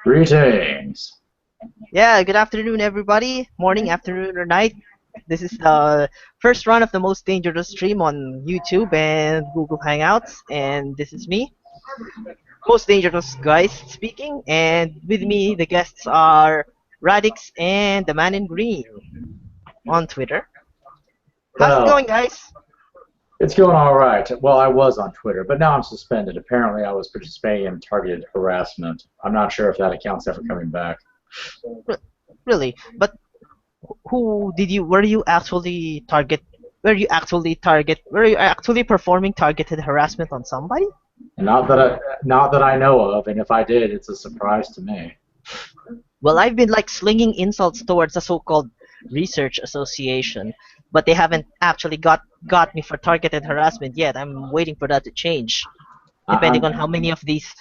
Greetings. Yeah, good afternoon, everybody. Morning, afternoon, or night. This is the first run of the most dangerous stream on YouTube and Google Hangouts, and this is me, most dangerous guys speaking. And with me, the guests are Radix and the Man in Green on Twitter. How's it going, Well, guys? it's going all right. Well, I was on Twitter, but now I'm suspended. Apparently, I was participating in targeted harassment. I'm not sure if that account's ever coming back. R- really? But who did you? Were you actually target? Were you actually target? Were you actually performing targeted harassment on somebody? Not that I know of, and if I did, it's a surprise to me. Well, I've been like slinging insults towards a so-called research association, but they haven't actually got me for targeted harassment yet. I'm waiting for that to change, I, depending I'm on how many of these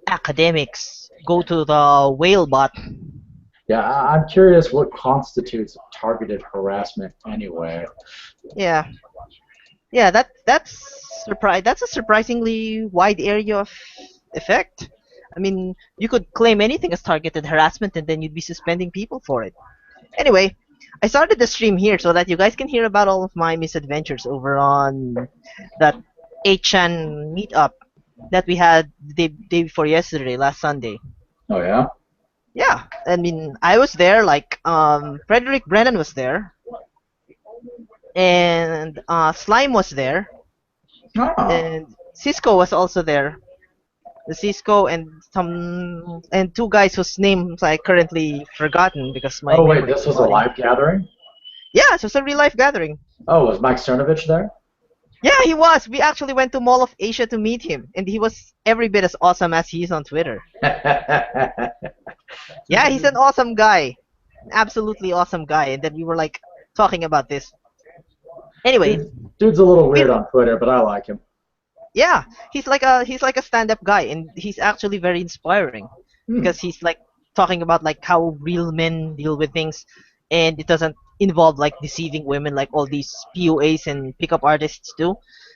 academics go to the whale bot. yeah, I'm curious what constitutes targeted harassment anyway. Yeah, yeah, that's a surprisingly wide area of effect. I mean, you could claim anything as targeted harassment, and then you'd be suspending people for it. Anyway, I started the stream here so that you guys can hear about all of my misadventures over on that 8chan meetup that we had the day before yesterday, last Sunday. Oh yeah. Yeah, I mean, I was there, like, Frederick Brennan was there, and Slime was there, Oh. and Cisco was also there. The Cisco and two guys whose names I currently forgotten because my Oh wait, memory this is was a spotty. live gathering. Yeah, it was a real life gathering. Oh, was Mike Cernovich there? Yeah, he was. We actually went to Mall of Asia to meet him, and he was every bit as awesome as he is on Twitter. Yeah, he's an awesome guy, an absolutely awesome guy. And then we were like talking about this. Anyway, Dude's a little we weird on Twitter, but I like him. yeah, he's like a stand-up guy, and he's actually very inspiring Hmm. because he's like talking about like how real men deal with things, and it doesn't involve like deceiving women like all these POAs and pickup artists do.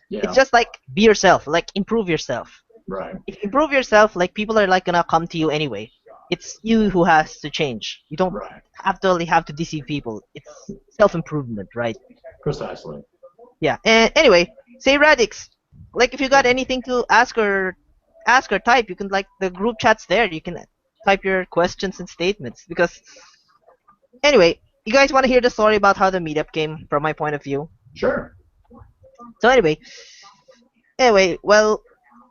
It's Yeah. just like be yourself, like improve yourself. Right. If you improve yourself, like people are like gonna come to you anyway. It's you who has to change. You don't Right. have to deceive people. It's self improvement, right? Precisely. Yeah. And anyway, say Radix. Like if you got anything to ask or type, you can like the group chat's there. You can type your questions and statements because anyway, you guys want to hear the story about how the meetup came from my point of view. Sure. So anyway, well,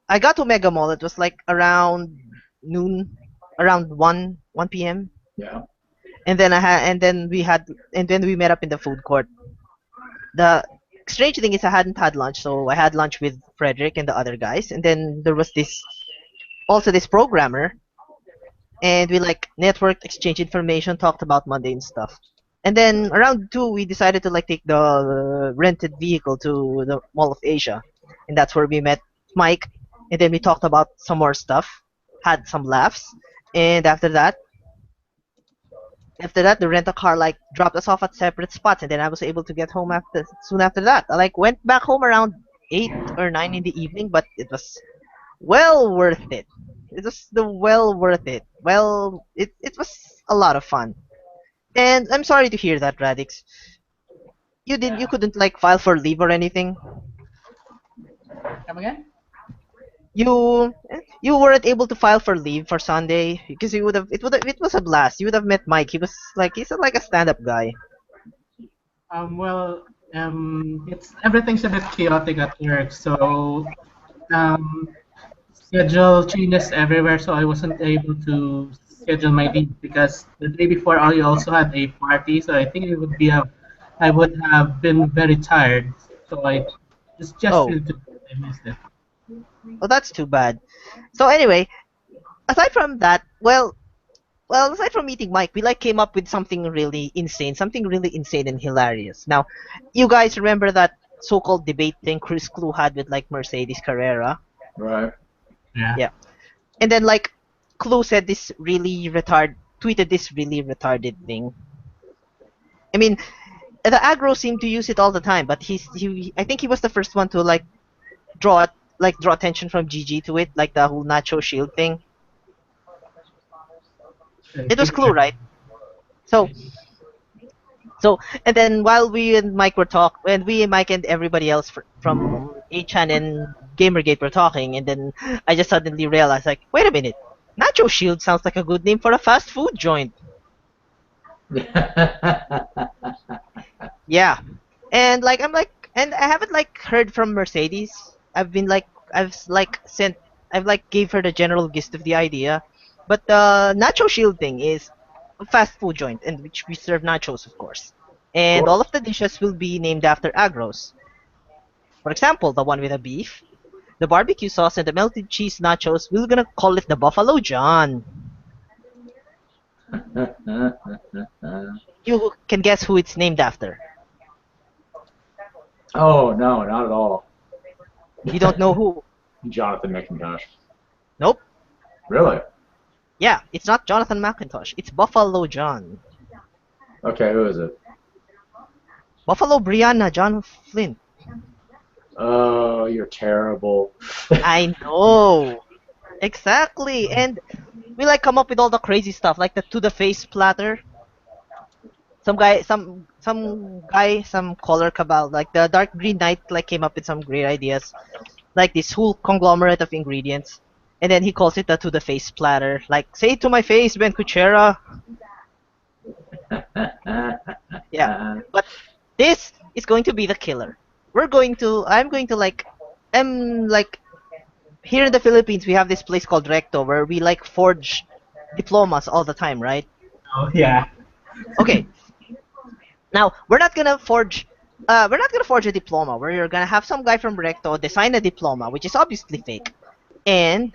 I got to Mega Mall. It was like around noon, around 1 p.m. Yeah. And then we met up in the food court. The strange thing is I hadn't had lunch, so I had lunch with Frederick and the other guys, and then there was this programmer, and we like networked, exchanged information, talked about mundane stuff. And then around 2 we decided to like take the rented vehicle to the Mall of Asia, and that's where we met Mike, and then we talked about some more stuff, had some laughs, and after that, the rental car like dropped us off at separate spots, and then I was able to get home after soon after that. I like went back home around 8 or 9 in the evening, but it was well worth it. It was the well worth it. Well, it was a lot of fun. And I'm sorry to hear that, Radix. You couldn't like file for leave or anything. Come again? You weren't able to file for leave for Sunday because it was a blast. You would have met Mike. He's like a stand-up guy. Well, it's everything's a bit chaotic at work, so um, schedule changes everywhere. So I wasn't able to schedule my leave because the day before I also had a party. So I think I would have been very tired. So I just Oh, feel too bad. I missed it. well, that's too bad. So anyway, aside from that, aside from meeting Mike, we like came up with something really insane and hilarious. Now, you guys remember that so-called debate thing Chris Clue had with like Mercedes Carrera? Right. Yeah. Yeah. And then like Clue said this really tweeted this really retarded thing. I mean, the aggro seemed to use it all the time, but I think he was the first one to like draw it like draw attention from GG to it, like the whole Nacho Shield thing. It was Clue, right? So So, and then while we and Mike were and we and Mike and everybody else from Achan and Gamergate were talking, and then I just suddenly realized, like, wait a minute, Nacho Shield sounds like a good name for a fast food joint. Yeah, and like and I haven't like heard from Mercedes. I've like gave her the general gist of the idea, but the Nacho Shield thing is a fast food joint in which we serve nachos, of course, and all of the dishes will be named after agros. For example, the one with the beef, the barbecue sauce, and the melted cheese nachos, we're gonna call it the Buffalo John. You can guess who it's named after. Oh no, not at all. You don't know who? Jonathan McIntosh. Nope. Really? Yeah, it's not Jonathan McIntosh. It's Buffalo John. Okay, who is it? Buffalo Brianna John Flint. Oh, you're terrible. I know. Exactly. And we like come up with all the crazy stuff, like the to the face platter. Some color cabal, like the Dark Green Knight, like came up with some great ideas, like this whole conglomerate of ingredients, and then he calls it the to the face platter. Like, say it to my face, Ben Kuchera. Yeah, but this is going to be the killer. I'm going to like, here in the Philippines, we have this place called Recto where we like forge diplomas all the time, right? Oh yeah. Okay. Now we're not gonna forge a diploma. We're gonna have some guy from Recto design a diploma, which is obviously fake, and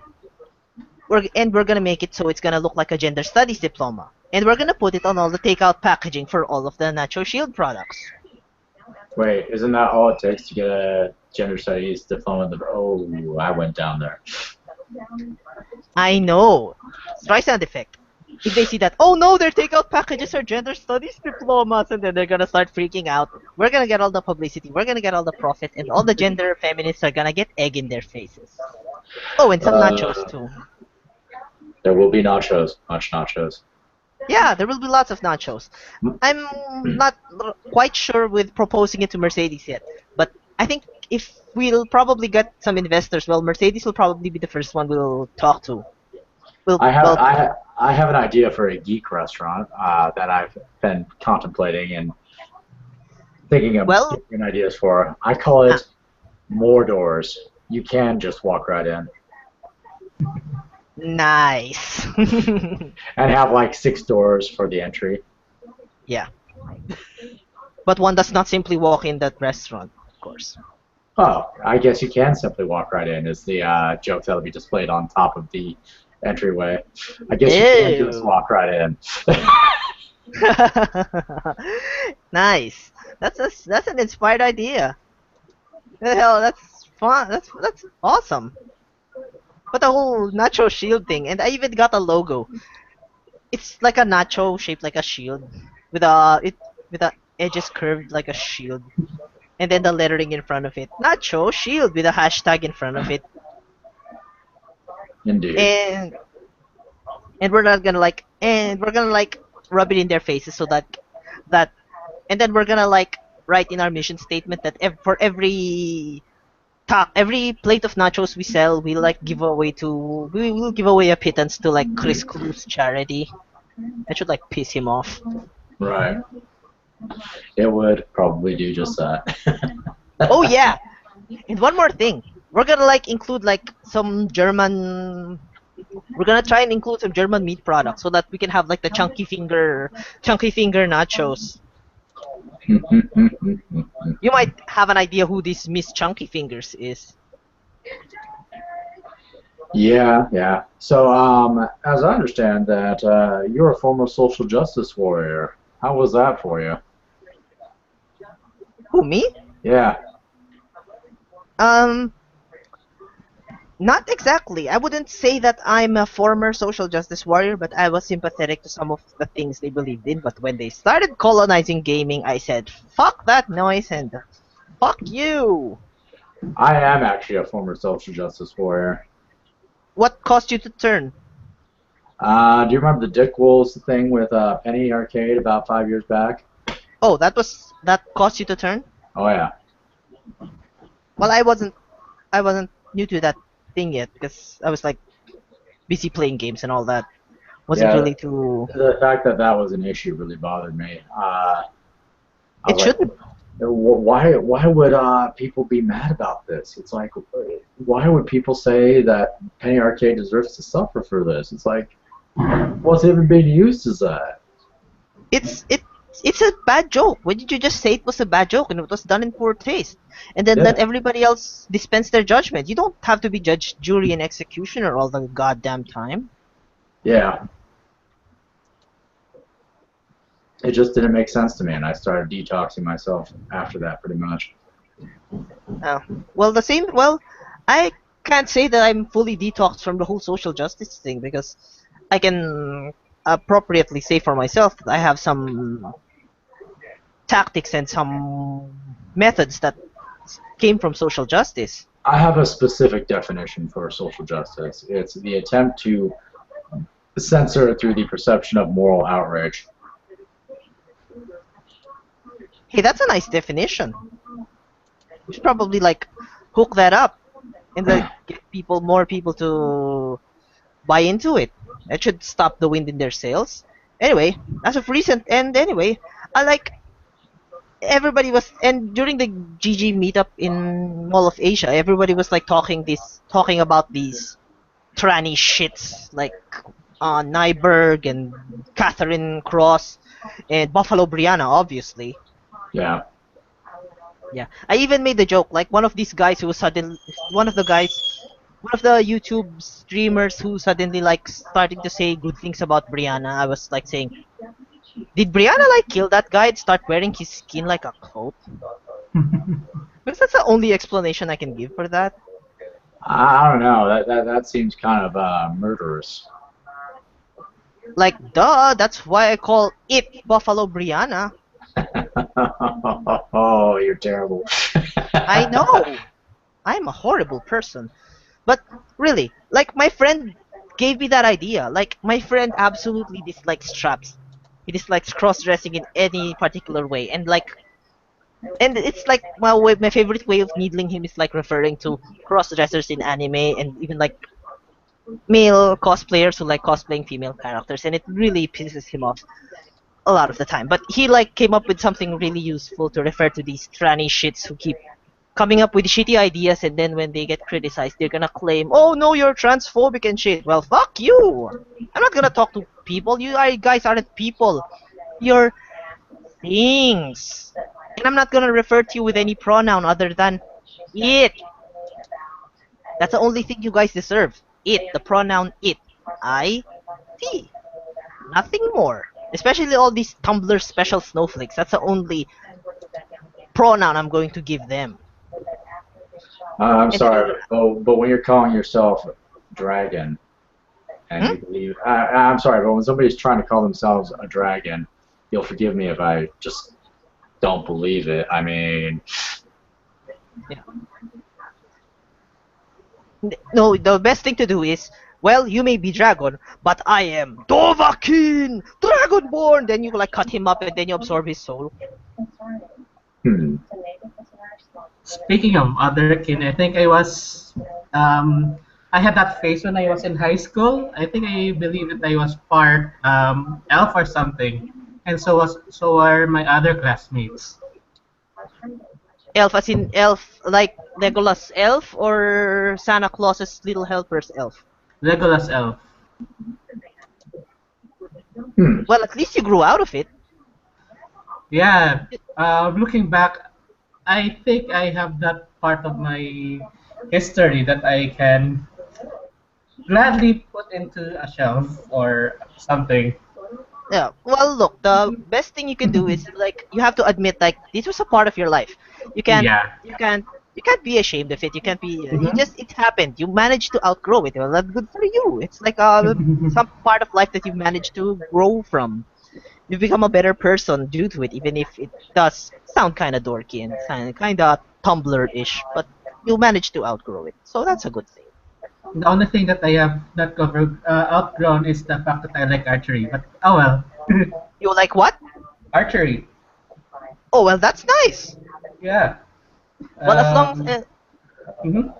we're gonna make it so it's gonna look like a gender studies diploma, and we're gonna put it on all the takeout packaging for all of the Nacho Shield products. Wait, isn't that all it takes to get a gender studies diploma? Oh, I went down there. I know. Streisand effect. If they see that, oh no, their takeout packages are gender studies diplomas, and then they're gonna start freaking out. We're gonna get all the publicity, we're gonna get all the profit, and all the gender feminists are gonna get egg in their faces. Oh, and some nachos too. There will be nachos, much nachos. Yeah, there will be lots of nachos. I'm not quite sure with proposing it to Mercedes yet, but I think if we'll probably get some investors, well, Mercedes will probably be the first one we'll talk to. I have an idea for a geek restaurant that I've been contemplating and thinking of different ideas for. I call it More Doors. You can just walk right in. Nice. And have like 6 doors for the entry. Yeah. But one does not simply walk in that restaurant, of course. Oh, I guess you can simply walk right in is the joke that'll be displayed on top of the entryway. I guess you can just walk right in. Nice. That's an inspired idea. Hell, that's fun. That's awesome. But the whole Nacho Shield thing, and I even got a logo. It's like a nacho shaped like a shield, with the edges curved like a shield, and then the lettering in front of it. Nacho Shield with a hashtag in front of it. Indeed. And we're not gonna like, and we're gonna like rub it in their faces so that, and then we're gonna like write in our mission statement that for every plate of nachos we sell, we will give away a pittance to like Chris Clue's charity. That should like piss him off. Right. It would probably do just that. Oh yeah, and one more thing, we're gonna like include like some German. We're gonna try and include some German meat products so that we can have like the chunky finger nachos. You might have an idea who this Miss Chunky Fingers is. Yeah. So, as I understand that, you're a former social justice warrior. How was that for you? Who, me? Yeah. Not exactly. I wouldn't say that I'm a former social justice warrior, but I was sympathetic to some of the things they believed in. But when they started colonizing gaming, I said, fuck that noise and fuck you! I am actually a former social justice warrior. What caused you to turn? Do you remember the Dick Wolves thing with Penny Arcade about 5 years back? Oh, that caused you to turn? Oh yeah. Well, I wasn't new to that thing yet because I was like busy playing games and all that. Wasn't Yeah, really too. the fact that that was an issue really bothered me. I It was like, shouldn't. why would people be mad about this? It's like, why would people say that Penny Arcade deserves to suffer for this? It's like, what's even being used as that? It's it. It's a bad joke. Why did you just say it was a bad joke and it was done in poor taste, and then let Yeah, everybody else dispense their judgment? You don't have to be judge, jury, and executioner all the goddamn time. yeah. It just didn't make sense to me, and I started detoxing myself after that, pretty much. Uh, well, the same. Well, I can't say that I'm fully detoxed from the whole social justice thing because I can appropriately say for myself that I have some tactics and some methods that came from social justice. I have a specific definition for social justice. It's the attempt to censor through the perception of moral outrage. Hey, that's a nice definition. You should probably like hook that up and like get more people to buy into it. That should stop the wind in their sails. Anyway, as of recent, and anyway, I like everybody was, and during the GG meetup in Mall of Asia, everybody was like talking about these tranny shits like Nyberg and Catherine Cross and Buffalo Brianna, obviously. Yeah. Yeah, I even made the joke like one of these guys who was suddenly one of the guys, one of the YouTube streamers who suddenly like starting to say good things about Brianna. I was like saying, did Brianna like kill that guy and start wearing his skin like a coat? Because that's the only explanation I can give for that. I don't know. That seems kind of murderous. Like, duh, that's why I call it Buffalo Brianna. Oh, you're terrible. I know. I'm a horrible person. But really, like my friend gave me that idea. Like my friend absolutely dislikes straps. He dislikes cross-dressing in any particular way. And it's like my favorite way of needling him is like referring to cross-dressers in anime and even like male cosplayers who like cosplaying female characters, and it really pisses him off a lot of the time. But he like came up with something really useful to refer to these tranny shits who keep coming up with shitty ideas, and then when they get criticized, they're gonna claim, "Oh no, you're transphobic and shit." Well, fuck you. I'm not gonna talk to people. Guys aren't people. You're things. And I'm not gonna refer to you with any pronoun other than it. That's the only thing you guys deserve. It, the pronoun it. I, T. Nothing more. Especially all these Tumblr special snowflakes. That's the only pronoun I'm going to give them. I'm And sorry, even, but when you're calling yourself dragon and hmm? you believe, I'm sorry, but when somebody's trying to call themselves a dragon, you'll forgive me if I just don't believe it. I mean, Yeah. No, the best thing to do is, well, you may be dragon, but I am Dovahkiin, Dragonborn. Then you like cut him up and then you absorb his soul. hmm. Speaking of other kin, I think I had that phase when I was in high school. I believe that I was part elf or something, and so are my other classmates. Elf as in elf, like Legolas elf or Santa Claus's little helper's elf. Legolas elf. Hmm. Well, at least you grew out of it. Yeah. Looking back, I think I have that part of my history that I can gladly put into a shelf or something. Yeah. Well, look, the best thing you can do is like you have to admit like this was a part of your life. You can't, Yeah. you can't, you can't be ashamed of it. You can't be. You Mhm. just it happened. You managed to outgrow it. Well, that's good for you. It's like some part of life that you managed to grow from. You become a better person due to it, even if it does sound kind of dorky and kind of Tumblr-ish. But you manage to outgrow it. So that's a good thing. The only thing that I have not outgrown is the fact that I like archery. But oh well. You like what? Archery. Oh well, that's nice. Yeah. Well, as long as Mhm.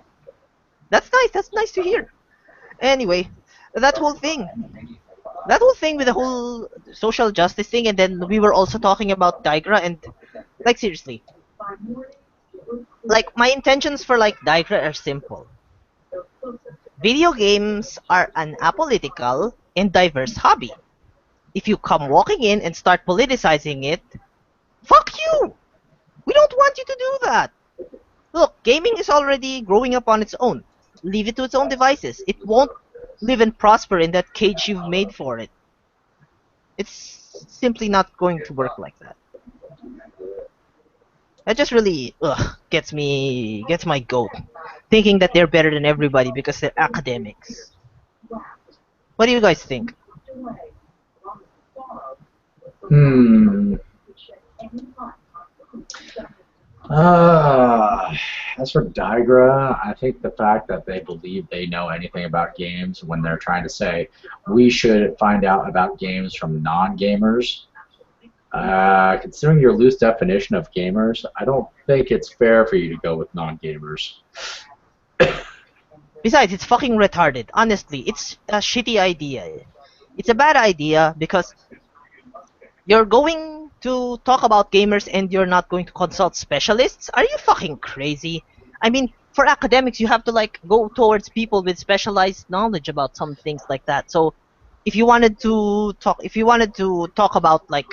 that's nice. That's nice to hear. Anyway, that whole thing, that whole thing with the whole social justice thing, and then we were also talking about Digra, and like seriously, like my intentions for like Digra are simple. Video games are an apolitical and diverse hobby. If you come walking in and start politicizing it, fuck you! We don't want you to do that! Look, gaming is already growing up on its own. Leave it to its own devices. It won't live and prosper in that cage you've made for it. It's simply not going to work like that. That just really gets my goat. Thinking that they're better than everybody because they're academics. What do you guys think? As for Digra, I think the fact that they believe they know anything about games when they're trying to say we should find out about games from non-gamers, considering your loose definition of gamers, I don't think it's fair for you to go with non-gamers. Besides, it's fucking retarded. Honestly, it's a shitty idea. It's a bad idea because you're going to talk about gamers and you're not going to consult specialists? Are you fucking crazy? I mean, for academics, you have to like go towards people with specialized knowledge about some things like that. So, if you wanted to talk about like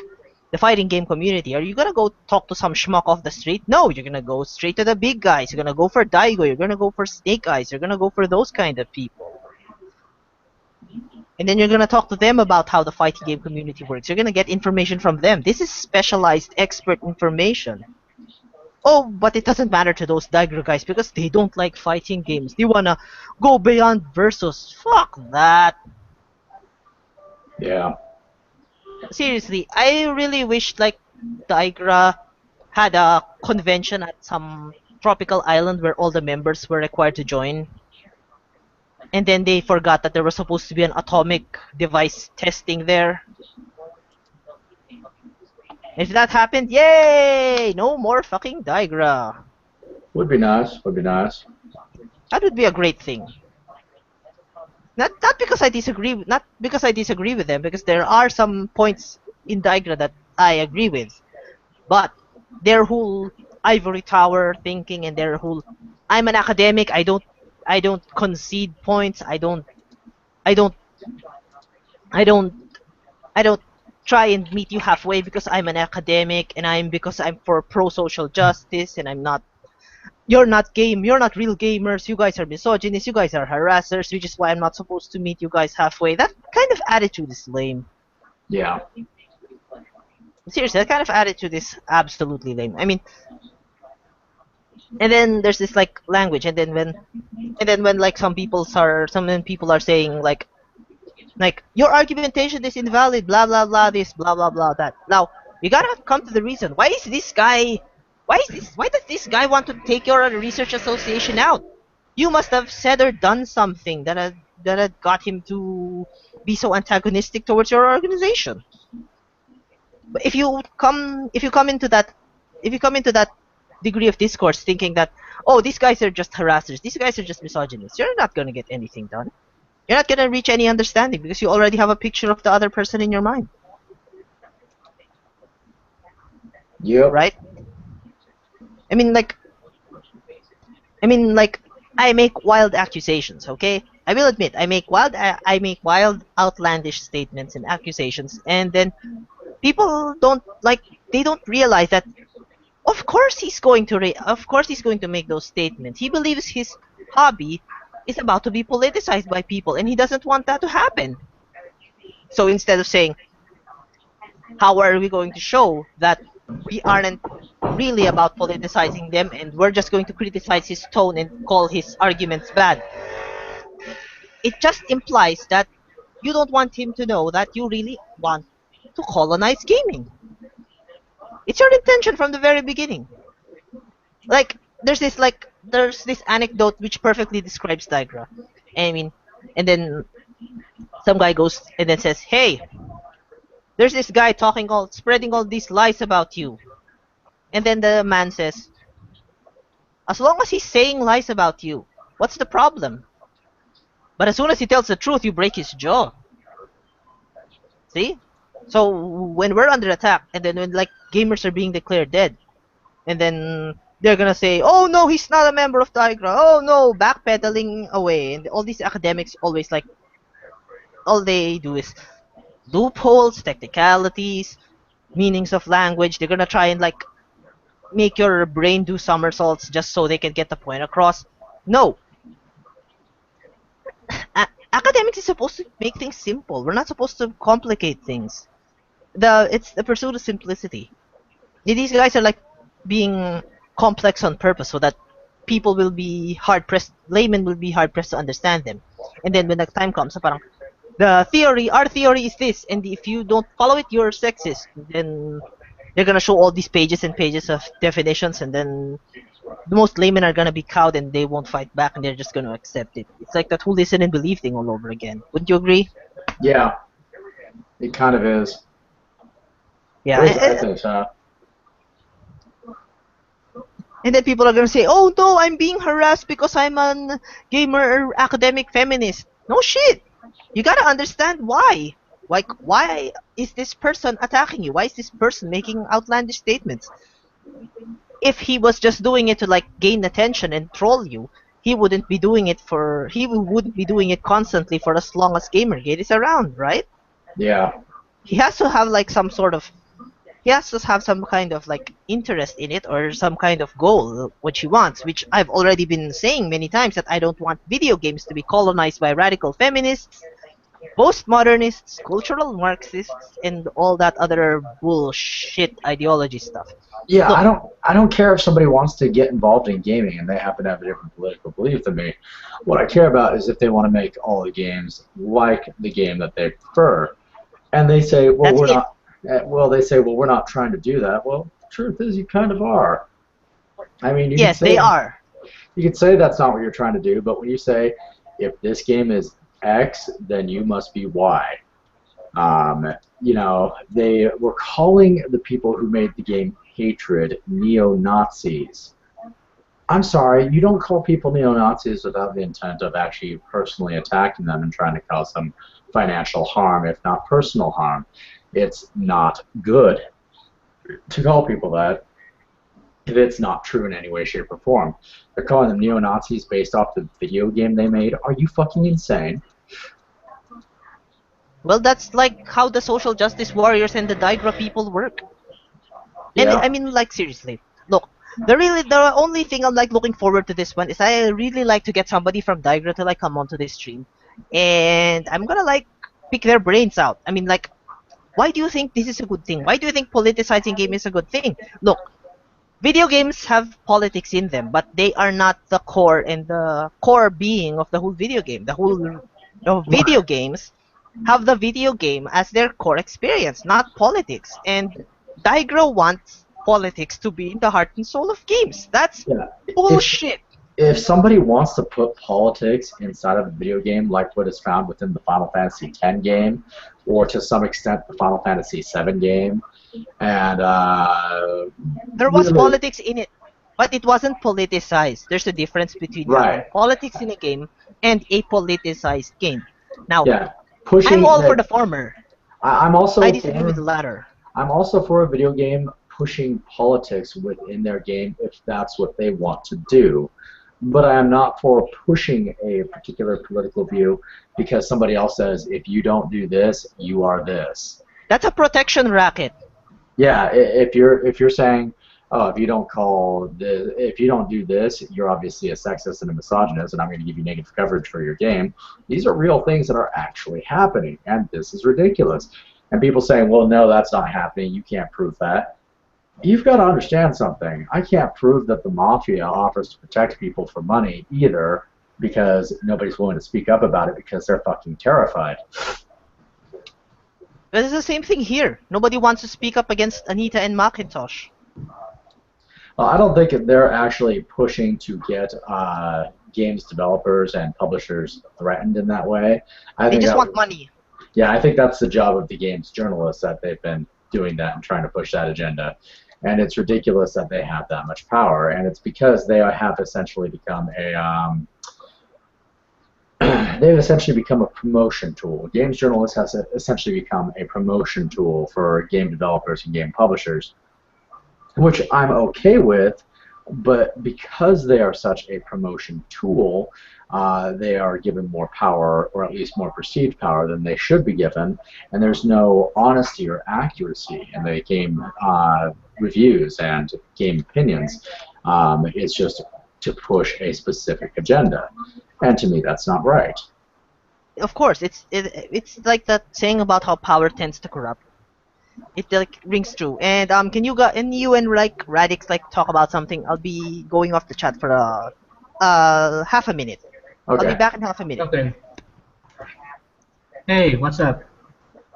the fighting game community, are you gonna go talk to some schmuck off the street? No, you're gonna go straight to the big guys. You're gonna go for Daigo. You're gonna go for Snake Eyes. You're gonna go for those kind of people. And then you're gonna talk to them about how the fighting game community works. You're gonna get information from them. This is specialized expert information. Oh, but it doesn't matter to those Dagger guys because they don't like fighting games. They wanna go beyond versus. Fuck that. Yeah. Seriously, I really wish like Digra had a convention at some tropical island where all the members were required to join. And then they forgot that there was supposed to be an atomic device testing there. If that happened, yay! No more fucking Digra. Would be nice. Would be nice. That would be a great thing. Not because I disagree. Not because I disagree with them. Because there are some points in Digra that I agree with, but their whole ivory tower thinking and their whole I'm an academic. I don't concede points. I don't I don't I don't I don't try and meet you halfway because I'm an academic and because I'm for pro social justice and I'm not. You're not real gamers. You guys are misogynists. You guys are harassers, which is why I'm not supposed to meet you guys halfway. That kind of attitude is lame. Yeah. Seriously, that kind of attitude is absolutely lame. I mean, and then there's this like language, and then when like some people are saying like your argumentation is invalid, blah blah blah, this blah blah blah that. Now we gotta come to the reason. Why does this guy want to take your research association out? You must have said or done something that had got him to be so antagonistic towards your organization. But if you come into that degree of discourse thinking that, oh, these guys are just harassers, these guys are just misogynists, you're not gonna get anything done. You're not gonna reach any understanding because you already have a picture of the other person in your mind. Yep. Right? I mean, I make wild accusations, okay? I will admit, I make wild, outlandish statements and accusations, and then people they don't realize that, of course he's going to make those statements. He believes his hobby is about to be politicized by people, and he doesn't want that to happen. So instead of saying, how are we going to show that we aren't really about politicizing them and we're just going to criticize his tone and call his arguments bad, it just implies that you don't want him to know that you really want to colonize gaming. It's your intention from the very beginning. Like there's this there's this anecdote which perfectly describes Tigra. I mean, and then some guy goes and then says, "Hey, there's this guy spreading all these lies about you." And then the man says, "As long as he's saying lies about you, what's the problem? But as soon as he tells the truth, you break his jaw." See? So when we're under attack, and then when like gamers are being declared dead, and then they're gonna say, "Oh no, he's not a member of Tigra. Oh no," backpedaling away, and all these academics always like all they do is loopholes, technicalities, meanings of language. They're gonna try and like make your brain do somersaults just so they can get the point across. No, academics is supposed to make things simple. We're not supposed to complicate things. It's the pursuit of simplicity. These guys are like being complex on purpose so that people will be hard pressed, laymen will be hard pressed to understand them. And then when the time comes, parang our theory is this, and if you don't follow it, you're sexist. Then they're gonna show all these pages and pages of definitions, and then the most laymen are gonna be cowed and they won't fight back, and they're just gonna accept it. It's like that whole listen and believe thing all over again. Wouldn't you agree? Yeah, it kind of is. Yeah, I think so. And then people are gonna say, "Oh no, I'm being harassed because I'm an gamer academic feminist." No shit. You gotta understand why. Like, why is this person attacking you? Why is this person making outlandish statements? If he was just doing it to like gain attention and troll you, he wouldn't be doing it constantly for as long as Gamergate is around, right? Yeah. He has to have like he has to have some kind of like interest in it or some kind of goal which he wants, which I've already been saying many times that I don't want video games to be colonized by radical feminists, postmodernists, cultural Marxists, and all that other bullshit ideology stuff. Yeah, Look, I don't care if somebody wants to get involved in gaming and they happen to have a different political belief than me. What I care about is if they want to make all the games like the game that they prefer. And they say, well, that's we're it. not. They say, well, we're not trying to do that. Well, the truth is, you kind of are. I mean, Yes, they are. you could say that's not what you're trying to do, but when you say, if this game is X, then you must be Y. They were calling the people who made the game Hatred neo-Nazis. I'm sorry, you don't call people neo-Nazis without the intent of actually personally attacking them and trying to cause them financial harm, if not personal harm. It's not good to call people that if it's not true in any way, shape, or form. They're calling them neo-Nazis based off the video game they made. Are you fucking insane? Well, that's like how the social justice warriors and the Digra people work. And Yeah. I mean, like seriously, look, the only thing I'm like looking forward to this one is I really like to get somebody from Digra to like come onto this stream, and I'm gonna like pick their brains out. I mean, like, why do you think this is a good thing? Why do you think politicizing game is a good thing? Look, video games have politics in them, but they are not the core and the core being of the whole video game. The whole of video games have the video game as their core experience, not politics. And Digro wants politics to be in the heart and soul of games. That's Yeah. bullshit. If somebody wants to put politics inside of a video game, like what is found within the Final Fantasy X game, or to some extent the Final Fantasy VII game, and There was really, politics in it, but it wasn't politicized. There's a difference between having right, politics in a game and a politicized game. Now, yeah, I'm pushing all for that. the former. I'm I also disagree with the for latter. I'm also for a video game pushing politics within their game if that's what they want to do. But I am not for pushing a particular political view because somebody else says, if you don't do this, you are this. That's a protection racket. Yeah, if you're saying, oh, if you don't do this, you're obviously a sexist and a misogynist, and I'm going to give you negative coverage for your game. These are real things that are actually happening, and this is ridiculous. And people saying, well, no, that's not happening. You can't prove that. You've got to understand something. I can't prove that the mafia offers to protect people for money either, because nobody's willing to speak up about it because they're fucking terrified. But it's the same thing here. Nobody wants to speak up against Anita and Macintosh. Well, I don't think they're actually pushing to get games developers and publishers threatened in that way. I They think just that want was, money. yeah, I think that's the job of the games journalists, that they've been doing that and trying to push that agenda. And it's ridiculous that they have that much power, and it's because they have essentially become they've essentially become a promotion tool. Games journalists has essentially become a promotion tool for game developers and game publishers, which I'm okay with, but because they are such a promotion tool, they are given more power, or at least more perceived power, than they should be given, and there's no honesty or accuracy in the game reviews and game opinions. It's just to push a specific agenda, and to me, that's not right. Of course, it's like that saying about how power tends to corrupt. It like rings true. And can you and like Radix like talk about something? I'll be going off the chat for half a minute. I'll be Okay. back in half a minute. Okay. Hey, what's up?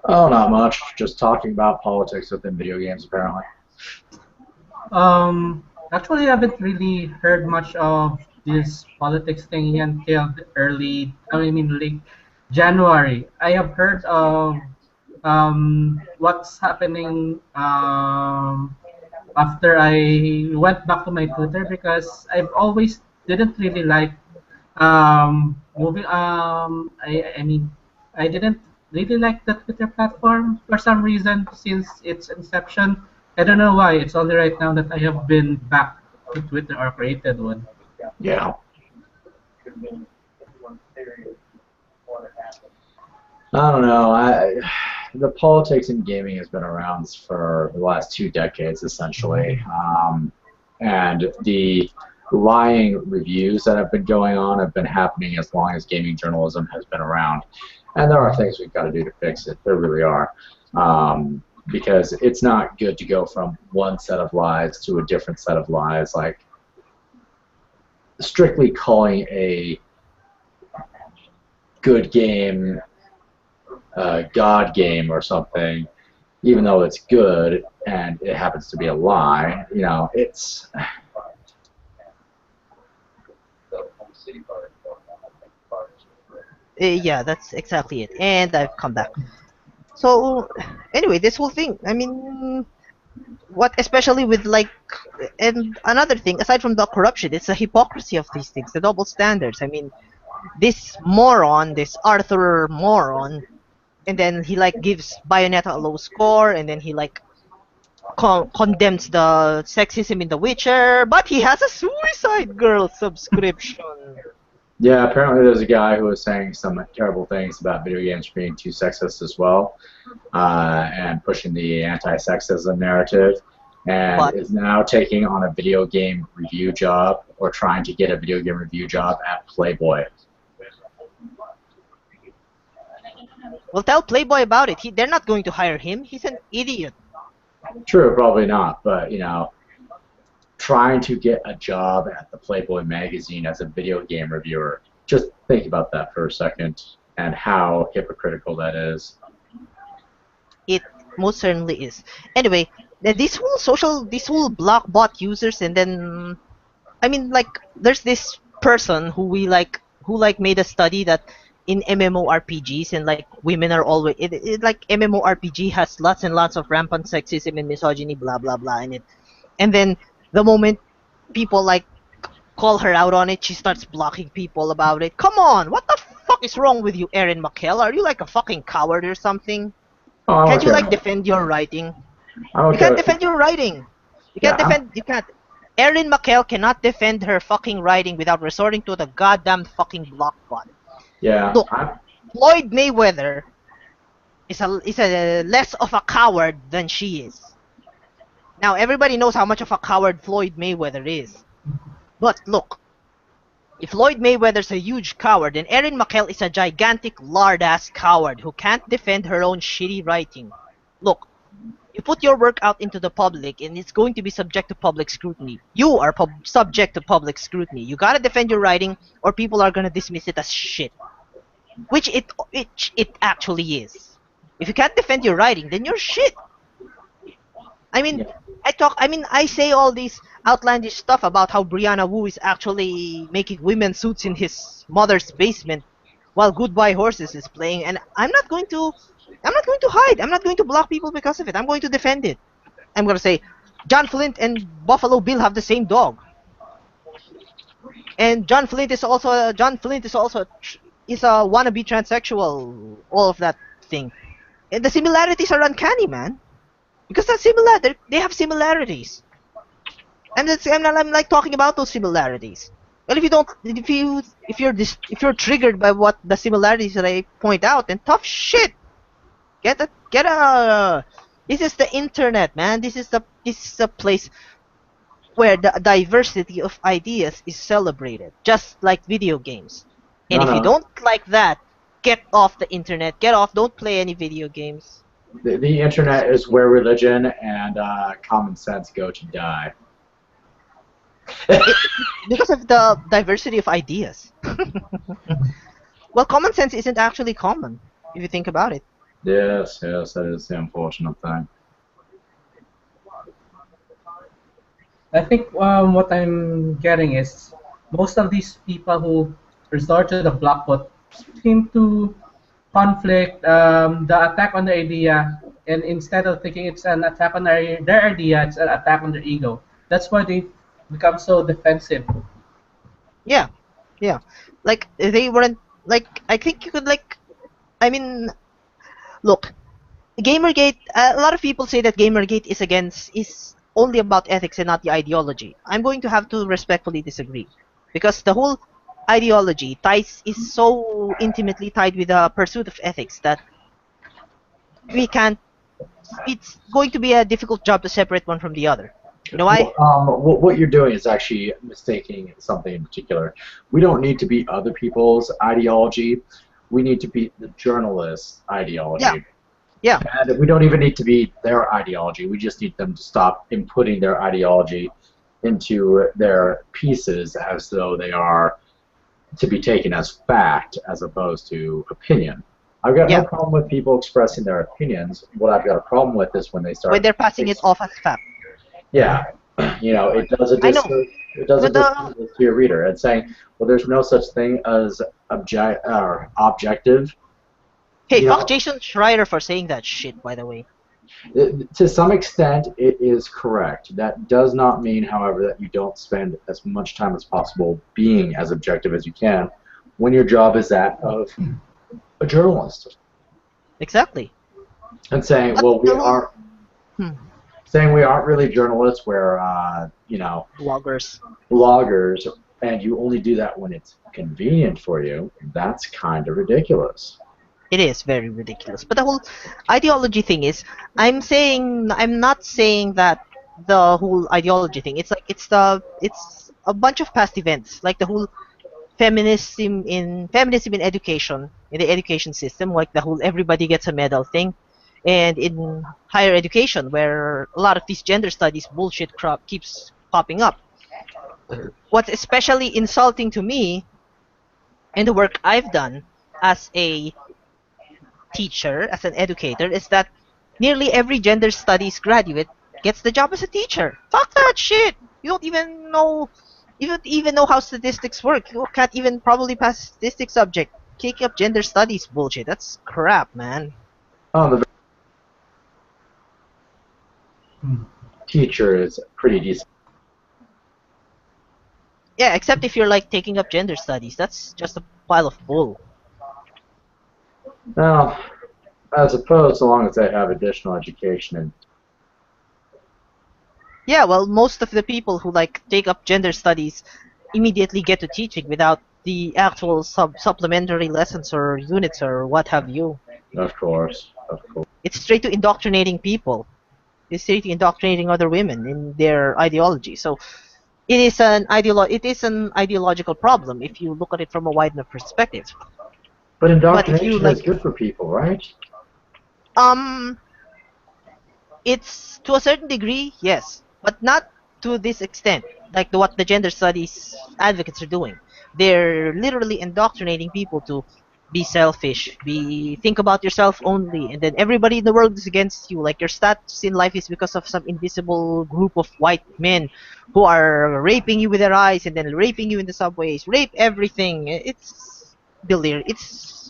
Oh, not much. Just talking about politics within video games, apparently. Actually, I haven't really heard much of this politics thing until the I mean, late January. I have heard of what's happening after I went back to my Twitter because I've always didn't really like moving. I mean, I didn't really like the Twitter platform for some reason since its inception. I don't know why. It's only right now that I have been back to Twitter or created one. Yeah. I don't know. The politics in gaming has been around for the last 2 decades, essentially, and the lying reviews that have been going on have been happening as long as gaming journalism has been around. And there are things we've got to do to fix it. There really are. Because it's not good to go from one set of lies to a different set of lies. Like, strictly calling a good game God game or something, even though it's good and it happens to be a lie, it's. Yeah, that's exactly it. And I've come back. So anyway, this whole thing. I mean, what especially with like, and another thing aside from the corruption, it's the hypocrisy of these things, the double standards. I mean, this moron, this Arthur moron, and then he like gives Bayonetta a low score, and then he like condemns the sexism in The Witcher, but he has a Suicide Girl subscription. Yeah, apparently there's a guy who was saying some terrible things about video games being too sexist as well, and pushing the anti-sexism narrative, and is now taking on a video game review job, or trying to get a video game review job at Playboy. Well, tell Playboy about it. They're not going to hire him. He's an idiot. True, probably not, but trying to get a job at the Playboy magazine as a video game reviewer. Just think about that for a second and how hypocritical that is. It most certainly is. Anyway, these whole block bot users, and then I mean, like, there's this person who made a study that in MMORPGs, and like women are always like MMORPG has lots and lots of rampant sexism and misogyny, blah blah blah in it, and then the moment people like call her out on it, she starts blocking people about it. Come on, what the fuck is wrong with you, Erin McKell? Are you like a fucking coward or something? Oh, Can't you like defend your writing? Okay. You can't defend your writing. You can't. Erin McKell cannot defend her fucking writing without resorting to the goddamn fucking block bot. Yeah. Look, Floyd Mayweather is a less of a coward than she is. Now everybody knows how much of a coward Floyd Mayweather is. But look, if Floyd Mayweather's a huge coward, then Erin McKell is a gigantic lard-ass coward who can't defend her own shitty writing. Look, you put your work out into the public, and it's going to be subject to public scrutiny. You are subject to public scrutiny. You gotta defend your writing, or people are gonna dismiss it as shit. Which it actually is. If you can't defend your writing, then you're shit. I mean, I say all these. outlandish stuff about how Brianna Wu is actually making women's suits in his mother's basement while Goodbye Horses is playing, and I'm not going to hide. I'm not going to block people because of it. I'm going to defend it. I'm going to say John Flint and Buffalo Bill have the same dog. And John Flint is also is a wannabe transsexual, all of that thing. And the similarities are uncanny, man. Because they have similarities. I'm like talking about those similarities. Well, if you're triggered by what the similarities that I point out, then tough shit. Get a. This is the internet, man. This is a place where the diversity of ideas is celebrated, just like video games. And if you don't like that, get off the internet. Get off. Don't play any video games. The internet is where religion and common sense go to die. Because of the diversity of ideas. Well, common sense isn't actually common, if you think about it. Yes, that is the unfortunate thing. I think what I'm getting is most of these people who resort to the block bot seem to conflict the attack on the idea, and instead of thinking it's an attack on their idea, it's an attack on their ego. That's why they become so defensive. Yeah. Like they weren't like I think you could look, Gamergate. A lot of people say that Gamergate is only about ethics and not the ideology. I'm going to have to respectfully disagree, because the whole ideology is so intimately tied with the pursuit of ethics that we can't. It's going to be a difficult job to separate one from the other. You know why? What you're doing is actually mistaking something in particular. We don't need to be other people's ideology. We need to be the journalist's ideology. Yeah. And we don't even need to be their ideology. We just need them to stop inputting their ideology into their pieces as though they are to be taken as fact as opposed to opinion. I've got no problem with people expressing their opinions. What I've got a problem with is when they're passing it off as fact. Yeah, it does a disservice to your reader, and saying, well, there's no such thing as objective. Hey, fuck Jason Schreier for saying that shit, by the way. To some extent, it is correct. That does not mean, however, that you don't spend as much time as possible being as objective as you can when your job is that of a journalist. Exactly. And saying, well, we are... Saying we aren't really journalists, we're, bloggers, and you only do that when it's convenient for you, that's kind of ridiculous. It is very ridiculous. But the whole ideology thing is, I'm not saying that the whole ideology thing, it's a bunch of past events, like the whole feminism in education, in the education system, like the whole everybody gets a medal thing. And in higher education, where a lot of these gender studies bullshit keeps popping up. What's especially insulting to me in the work I've done as a teacher, as an educator, is that nearly every gender studies graduate gets the job as a teacher. Fuck that shit! You don't even know how statistics work. You can't even probably pass a statistics subject. Kick up gender studies bullshit. That's crap, man. Teacher is pretty decent. Yeah, except if you're like taking up gender studies, that's just a pile of bull. Well, I suppose so long as they have additional education and. Yeah, well, most of the people who like take up gender studies immediately get to teaching without the actual supplementary lessons or units or what have you. Of course. It's straight to indoctrinating people. It's straight to indoctrinating other women in their ideology. So it is an ideological problem if you look at it from a wide enough perspective. But indoctrination is good for people, right? It's to a certain degree, yes, but not to this extent. Like what the gender studies advocates are doing. They're literally indoctrinating people to be selfish, think about yourself only, and then everybody in the world is against you. Like your status in life is because of some invisible group of white men who are raping you with their eyes and then raping you in the subways, rape everything. It's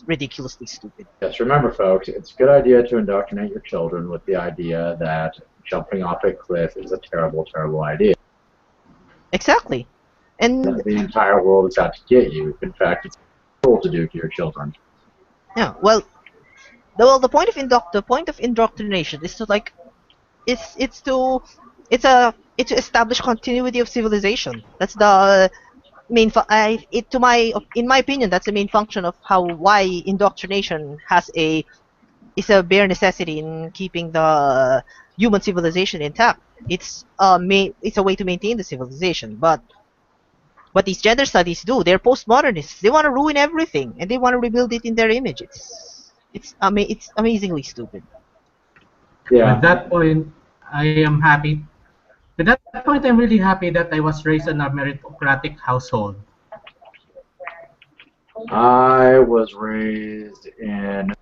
ridiculously stupid. Yes, remember, folks, it's a good idea to indoctrinate your children with the idea that jumping off a cliff is a terrible, terrible idea. Exactly. And the entire world is out to get you. In fact, it's cruel to do to your children. yeah, the point of indoctrination is to like it's to establish continuity of civilization. That's the main in my opinion, that's the main function of why indoctrination is a bare necessity in keeping the human civilization intact. It's a way to maintain the civilization. But what these gender studies do, they're postmodernists. They want to ruin everything and they want to rebuild it in their image. It's amazingly stupid. Yeah. At that point, I am happy. At that point, I'm really happy that I was raised in a meritocratic household. I was raised in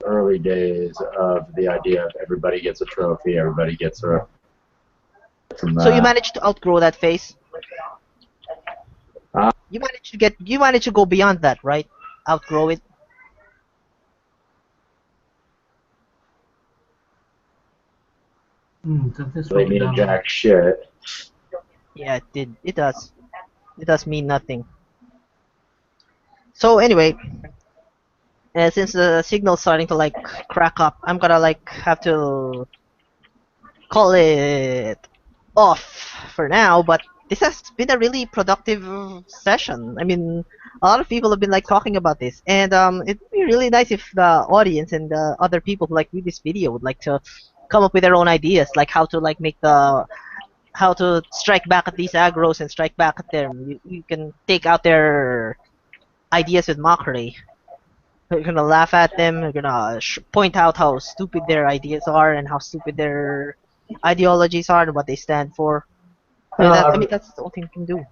early days of the idea of everybody gets a trophy, everybody gets a. So you managed to outgrow that phase. You managed to go beyond that, right? Outgrow it. They mean jack shit. Yeah, it did. It does. It does mean nothing. So anyway, since the signal's starting to like crack up, I'm gonna like have to call it off for now. But this has been a really productive session. I mean, a lot of people have been like talking about this, and it'd be really nice if the audience and the other people who like read this video would like to come up with their own ideas, like how to like how to strike back at these aggros and strike back at them. You can take out their ideas with mockery. You're gonna laugh at them. You're gonna point out how stupid their ideas are and how stupid their ideologies are and what they stand for. I mean, that's the only thing you can do.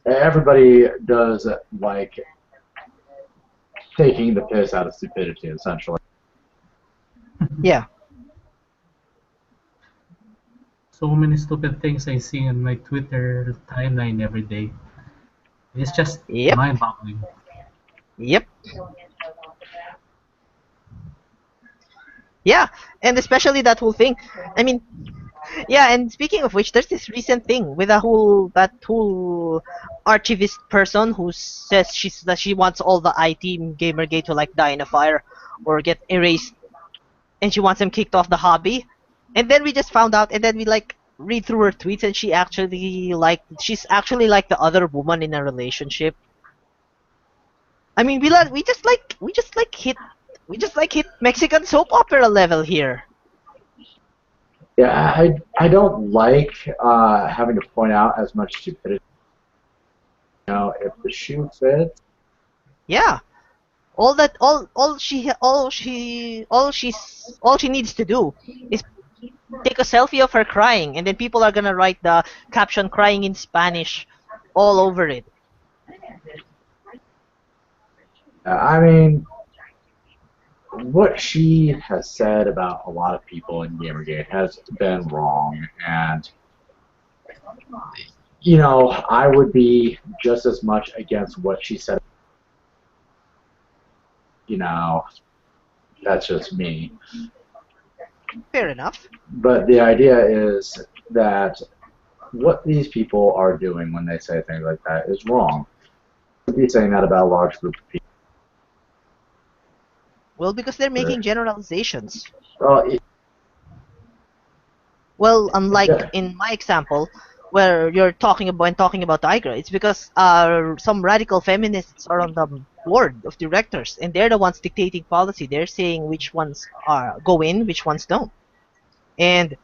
Everybody does like taking the piss out of stupidity, essentially. Yeah. So many stupid things I see on my Twitter timeline every day. It's just mind-boggling. Yep. Yeah, and especially that whole thing. I mean, yeah, and speaking of which, there's this recent thing with that whole archivist person who says that she wants all the IT gamergate to like die in a fire or get erased, and she wants them kicked off the hobby. And then we just found out, and then we like read through her tweets, and she's actually like the other woman in a relationship. I mean, we just hit Mexican soap opera level here. Yeah, I don't like having to point out as much stupidity. You know, if the shoe fits. Yeah, all she needs to do is take a selfie of her crying, and then people are gonna write the caption "crying in Spanish" all over it. I mean, what she has said about a lot of people in Gamergate has been wrong, and you know, I would be just as much against what she said. You know, that's just me. Fair enough. But the idea is that what these people are doing when they say things like that is wrong. You'd be saying that about a large group of people. Well, because they're making generalizations. Well, unlike in my example, where you're talking about Tigra, it's because some radical feminists are on the board of directors, and they're the ones dictating policy. They're saying which ones go in, which ones don't. And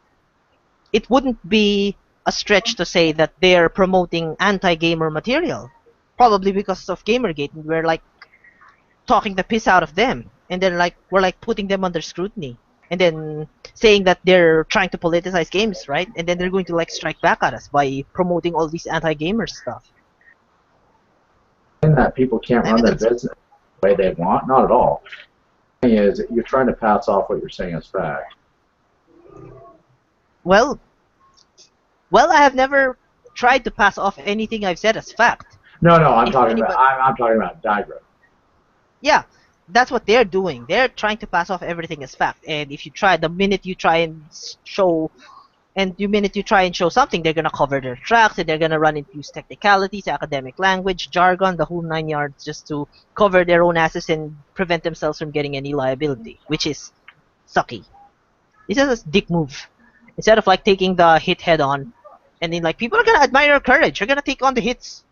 it wouldn't be a stretch to say that they're promoting anti-gamer material, probably because of Gamergate, and we're like talking the piss out of them, and then like we're like putting them under scrutiny, and then saying that they're trying to politicize games, right? And then they're going to like strike back at us by promoting all these anti-gamer stuff. That people can't run their business. way they want. Not at all. The thing is, you're trying to pass off what you're saying as fact. Well, I have never tried to pass off anything I've said as fact. No, I'm talking about diagram. Yeah, that's what they're doing. They're trying to pass off everything as fact. And if you try, the minute you try and show something, they're gonna cover their tracks and they're gonna run into technicalities, academic language, jargon, the whole 9 yards, just to cover their own asses and prevent themselves from getting any liability, which is sucky. It's just a dick move. Instead of like taking the hit head on, and then like people are gonna admire your courage. You're gonna take on the hits.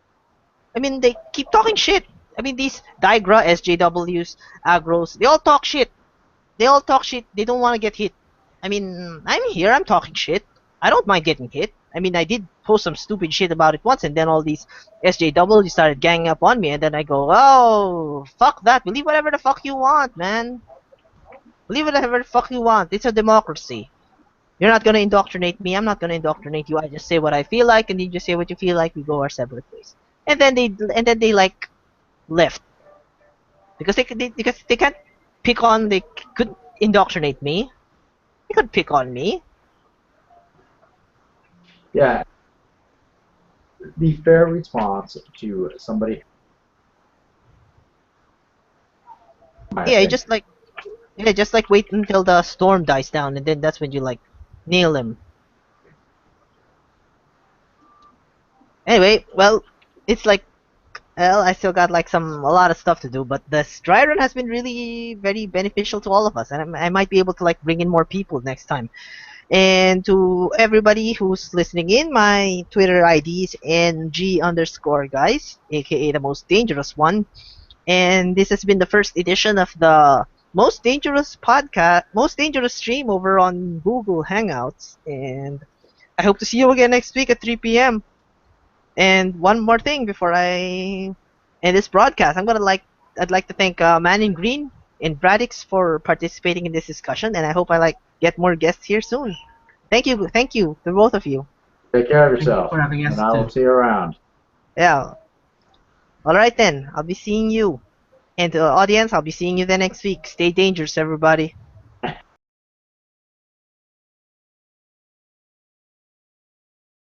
I mean, they keep talking shit. I mean, these Digra, SJWs, Agros, they all talk shit. They all talk shit. They don't want to get hit. I mean, I'm here. I'm talking shit. I don't mind getting hit. I mean, I did post some stupid shit about it once, and then all these SJWs started ganging up on me, and then I go, oh, fuck that. Believe whatever the fuck you want, man. Believe whatever the fuck you want. It's a democracy. You're not gonna indoctrinate me. I'm not gonna indoctrinate you. I just say what I feel like, and you just say what you feel like. We go our separate ways. And then they like left because they can't pick on. They could indoctrinate me. They could pick on me. Yeah. The fair response to somebody. Yeah, just like wait until the storm dies down, and then that's when you like nail him. Anyway, well, it's like, well, I still got like a lot of stuff to do, but this dry run has been really very beneficial to all of us, and I might be able to like bring in more people next time. And to everybody who's listening in, my Twitter ID is ng_guys, aka the most dangerous one. And this has been the first edition of the most dangerous stream over on Google Hangouts. And I hope to see you again next week at 3 p.m. And one more thing before I end this broadcast, I'd like to thank Man in Green and Bradix for participating in this discussion, and I hope I get more guests here soon. Thank you to both of you. Take care of yourself, and I will see you around. Yeah. All right then, I'll be seeing you, and to the audience, I'll be seeing you the next week. Stay dangerous, everybody.